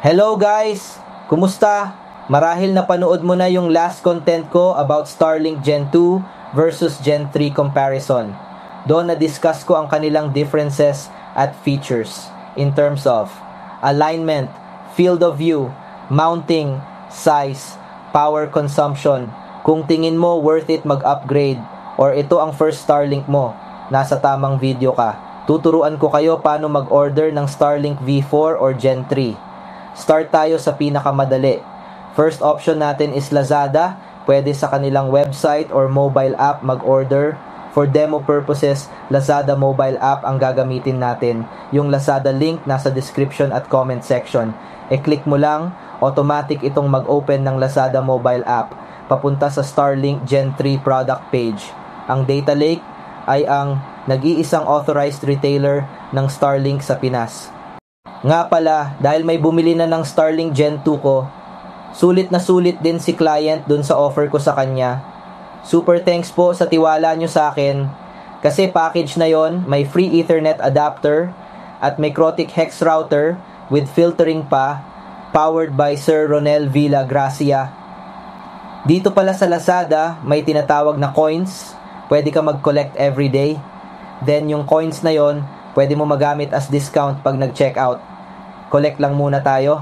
Hello guys! Kumusta? Marahil napanood mo na yung last content ko about Starlink Gen 2 versus Gen 3 comparison. Doon na-discuss ko ang kanilang differences at features in terms of alignment, field of view, mounting, size, power consumption. Kung tingin mo worth it mag-upgrade or ito ang first Starlink mo, nasa tamang video ka. Tuturuan ko kayo paano mag-order ng Starlink V4 or Gen 3. Start tayo sa pinakamadali. First option natin is Lazada. Pwede sa kanilang website or mobile app mag-order. For demo purposes, Lazada mobile app ang gagamitin natin. Yung Lazada link nasa description at comment section. E-click mo lang, automatic itong mag-open ng Lazada mobile app. Papunta sa Starlink Gen 3 product page. Ang data lake ay ang nag-iisang authorized retailer ng Starlink sa Pinas. Nga pala, dahil may bumili na ng Starlink Gen 2 ko, sulit na sulit din si client dun sa offer ko sa kanya. Super thanks po sa tiwala nyo sa akin. Kasi package na yon, may free Ethernet adapter at may Crotic Hex router with filtering pa, powered by Sir Ronel Villa Gracia. Dito pala sa Lazada, may tinatawag na coins. Pwede ka mag-collect everyday. Then yung coins na yon, pwede mo magamit as discount pag nag-check out. Collect lang muna tayo.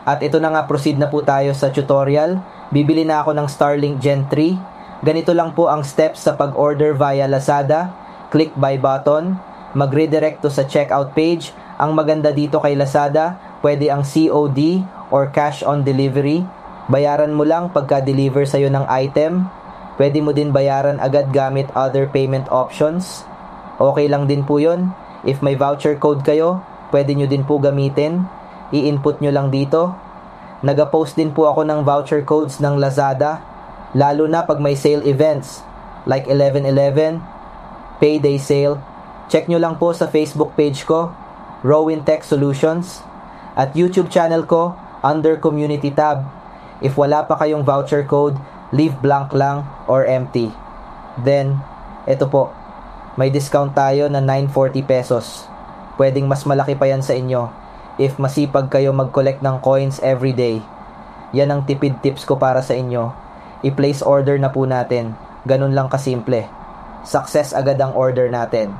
At ito na nga, proceed na po tayo sa tutorial. Bibili na ako ng Starlink Gen 3. Ganito lang po ang steps sa pag-order via Lazada. Click buy button. Mag-redirect to sa checkout page. Ang maganda dito kay Lazada, pwede ang COD or cash on delivery. Bayaran mo lang pagka-deliver sa'yo ng item. Pwede mo din bayaran agad gamit other payment options. Okay lang din po yun. If may voucher code kayo, pwede nyo din po gamitin. I-input nyo lang dito. Nag-post din po ako ng voucher codes ng Lazada, lalo na pag may sale events like 11/11, payday sale. Check nyo lang po sa Facebook page ko, Rowin Tech Solutions, at YouTube channel ko under Community tab. If wala pa kayong voucher code, leave blank lang or empty. Then, ito po, may discount tayo na 940 pesos. Pwedeng mas malaki pa yan sa inyo if masipag kayo mag-collect ng coins every day. Yan ang tipid tips ko para sa inyo. I-place order na po natin. Ganun lang kasimple. Success agad ang order natin.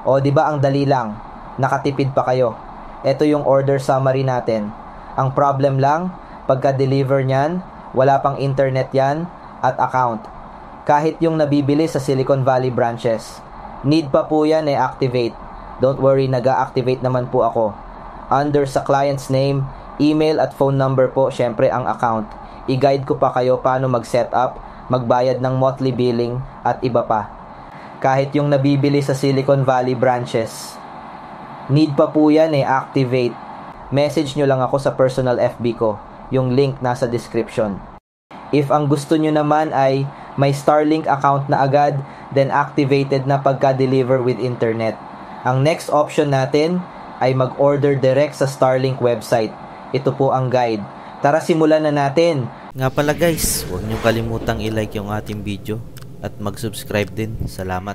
O di ba ang dali lang? Nakatipid pa kayo. Ito yung order summary natin. Ang problem lang, pagka-deliver niyan, wala pang internet yan at account. Kahit yung nabibili sa Silicon Valley branches. Need pa po yan activate. Don't worry, nag-a-activate naman po ako. Under sa client's name, email at phone number po, syempre ang account. I-guide ko pa kayo paano mag-set up, magbayad ng monthly billing at iba pa. Kahit yung nabibili sa Silicon Valley branches. Need pa po yan activate. Message nyo lang ako sa personal FB ko. Yung link nasa description. If ang gusto nyo naman ay may Starlink account na agad, then activated na pagka-deliver with internet. Ang next option natin ay mag-order direct sa Starlink website. Ito po ang guide. Tara, simulan na natin. Nga pala guys, huwag niyong kalimutang i-like yung ating video at mag-subscribe din. Salamat.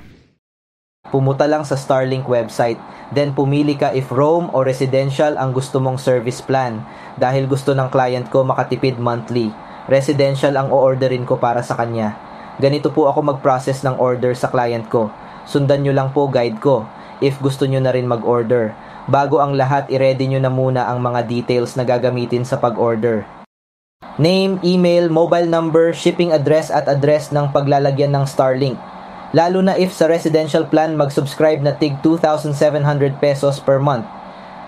Pumunta lang sa Starlink website. Then pumili ka if roam o residential ang gusto mong service plan. Dahil gusto ng client ko makatipid monthly. Residential ang o-orderin ko para sa kanya. Ganito po ako mag-process ng order sa client ko. Sundan nyo lang po guide ko if gusto nyo na rin mag-order. Bago ang lahat, i-ready nyo na muna ang mga details na gagamitin sa pag-order. Name, email, mobile number, shipping address at address ng paglalagyan ng Starlink. Lalo na if sa residential plan mag-subscribe na tig 2,700 pesos per month.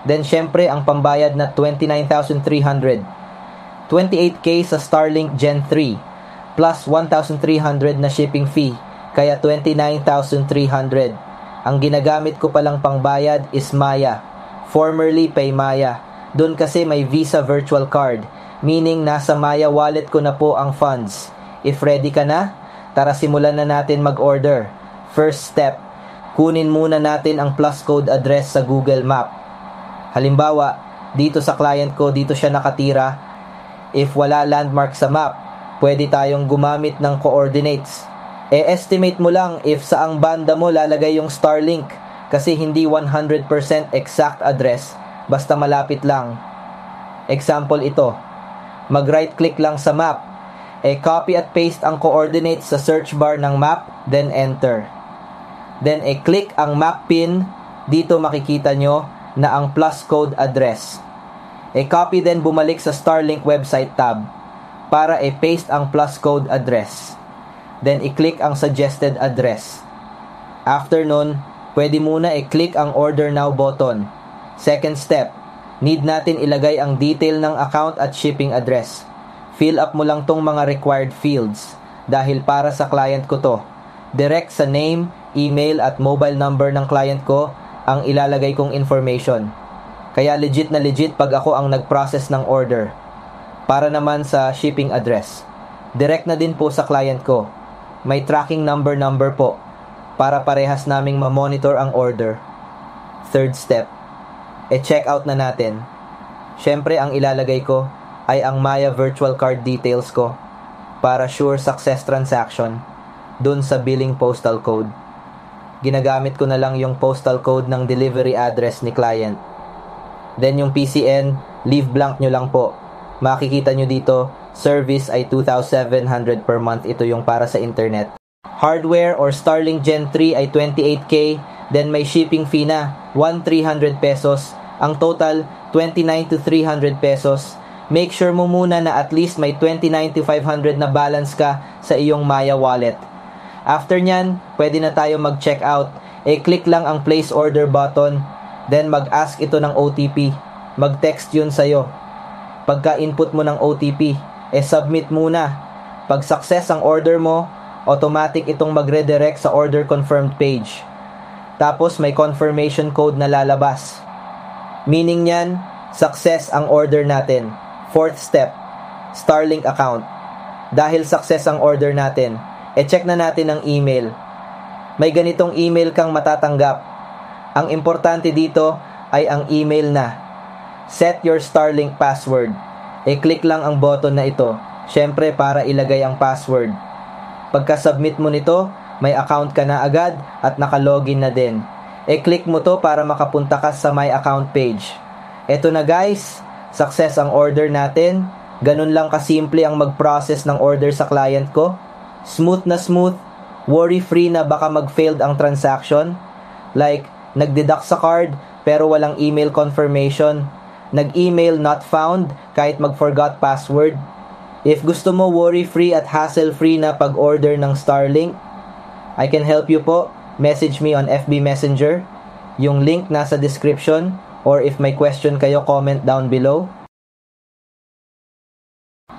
Then syempre ang pambayad na 29,300. 28K sa Starlink Gen 3 plus 1,300 na shipping fee, kaya 29,300. Ang ginagamit ko palang pangbayad is Maya, formerly Paymaya. Doon kasi may Visa virtual card, meaning nasa Maya wallet ko na po ang funds. If ready ka na, tara simulan na natin mag-order. First step, kunin muna natin ang plus code address sa Google Map. Halimbawa, dito sa client ko, dito siya nakatira. If wala landmark sa map, pwede tayong gumamit ng coordinates. E-estimate mo lang if saang banda mo lalagay yung Starlink kasi hindi 100% exact address, basta malapit lang. Example ito. Mag-right click lang sa map. Copy at paste ang coordinates sa search bar ng map, then enter. Then click ang map pin. Dito makikita nyo na ang plus code address. Copy then bumalik sa Starlink website tab para paste ang plus code address. Then i-click ang suggested address. After nun, pwede muna i-click ang order now button. Second step, need natin ilagay ang detail ng account at shipping address. Fill up mo lang tong mga required fields dahil para sa client ko to. Direct sa name, email at mobile number ng client ko ang ilalagay kong information. Kaya legit na legit pag ako ang nag-process ng order. Para naman sa shipping address, direct na din po sa client ko. May tracking number po para parehas naming ma-monitor ang order. Third step, check out na natin. Syempre ang ilalagay ko ay ang Maya virtual card details ko para sure success transaction dun sa billing postal code. Ginagamit ko na lang yung postal code ng delivery address ni client. Then yung PCN, leave blank nyo lang po. Makikita nyo dito, service ay 2,700 per month. Ito yung para sa internet. Hardware or Starlink Gen 3 ay 28K. Then may shipping fee na 1,300 pesos. Ang total, 29 to 300 pesos. Make sure mo muna na at least may 29 to 500 na balance ka sa iyong Maya wallet. After nyan, pwede na tayo mag-check out. Click lang ang place order button. Then mag-ask ito ng OTP. Mag-text yun sa'yo. Pagka-input mo ng OTP, submit muna. Pag success ang order mo, automatic itong magre-direct sa order confirmed page. Tapos may confirmation code na lalabas. Meaning nyan, success ang order natin. Fourth step, Starlink account. Dahil success ang order natin, check na natin ang email. May ganitong email kang matatanggap. Ang importante dito ay ang email na. Set your Starlink password. Click lang ang button na ito. Syempre para ilagay ang password. Pagka-submit mo nito, may account ka na agad at naka-login na din. Click mo to para makapunta ka sa my account page. Eto na guys, success ang order natin. Ganun lang kasimple ang mag-process ng order sa client ko. Smooth na smooth, worry-free na baka mag-failed ang transaction. Like, nag-deduct sa card pero walang email confirmation. Nag-email not found kahit mag-forgot password. If gusto mo worry-free at hassle-free na pag-order ng Starlink, I can help you po. Message me on FB Messenger. Yung link nasa description. Or if may question kayo, comment down below.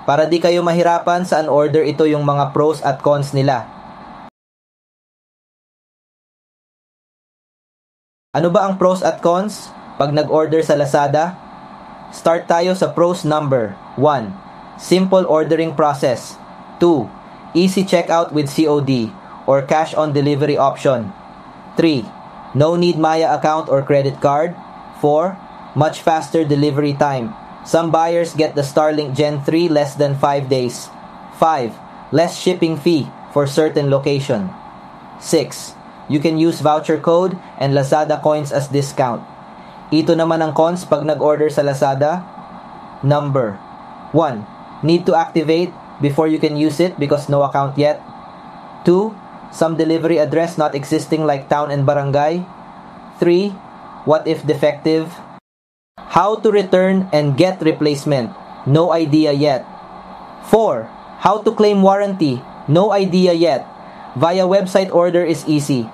Para di kayo mahirapan saan order, ito yung mga pros at cons nila. Ano ba ang pros at cons pag nag-order sa Lazada? Start tayo sa pros number 1. Simple ordering process. 2. Easy checkout with COD or cash on delivery option. 3. No need Maya account or credit card. 4. Much faster delivery time. Some buyers get the Starlink Gen 3 less than 5 days. 5. Less shipping fee for certain location. 6. You can use voucher code and Lazada coins as discount. Ito naman ang cons pag nag-order sa Lazada. Number 1. Need to activate before you can use it because no account yet. 2. Some delivery address not existing like town and barangay. 3. What if defective? How to return and get replacement? No idea yet. 4. How to claim warranty? No idea yet. Via website order is easy.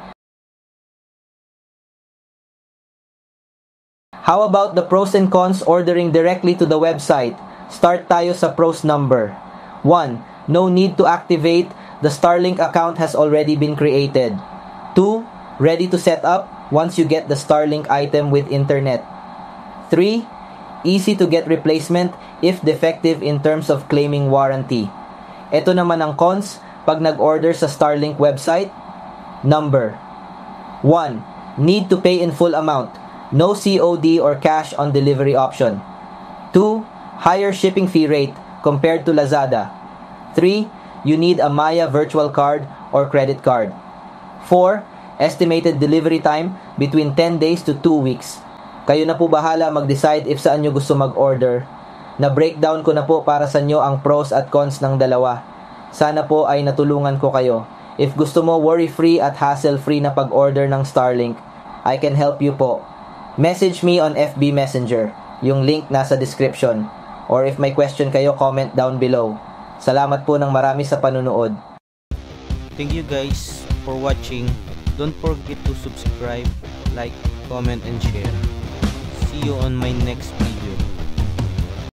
How about the pros and cons ordering directly to the website? Start tayo sa pros number 1. No need to activate. The Starlink account has already been created. 2. Ready to set up once you get the Starlink item with internet. 3. Easy to get replacement if defective in terms of claiming warranty. Ito naman ang cons pag nag-order sa Starlink website. Number 1. Need to pay in full amount. No COD or cash on delivery option. 2. Higher shipping fee rate compared to Lazada. 3. You need a Maya virtual card or credit card. 4. Estimated delivery time between 10 days to 2 weeks. Kayo na po bahala mag-decide if saan nyo gusto mag-order. Na-breakdown ko na po para sa inyo ang pros at cons ng dalawa. Sana po ay natulungan ko kayo. If gusto mo worry-free at hassle-free na pag-order ng Starlink, I can help you po. Message me on FB Messenger. Yung link nasa description. Or if may question kayo, comment down below. Salamat po ng marami sa panunood. Thank you guys for watching. Don't forget to subscribe, like, comment, and share. See you on my next video.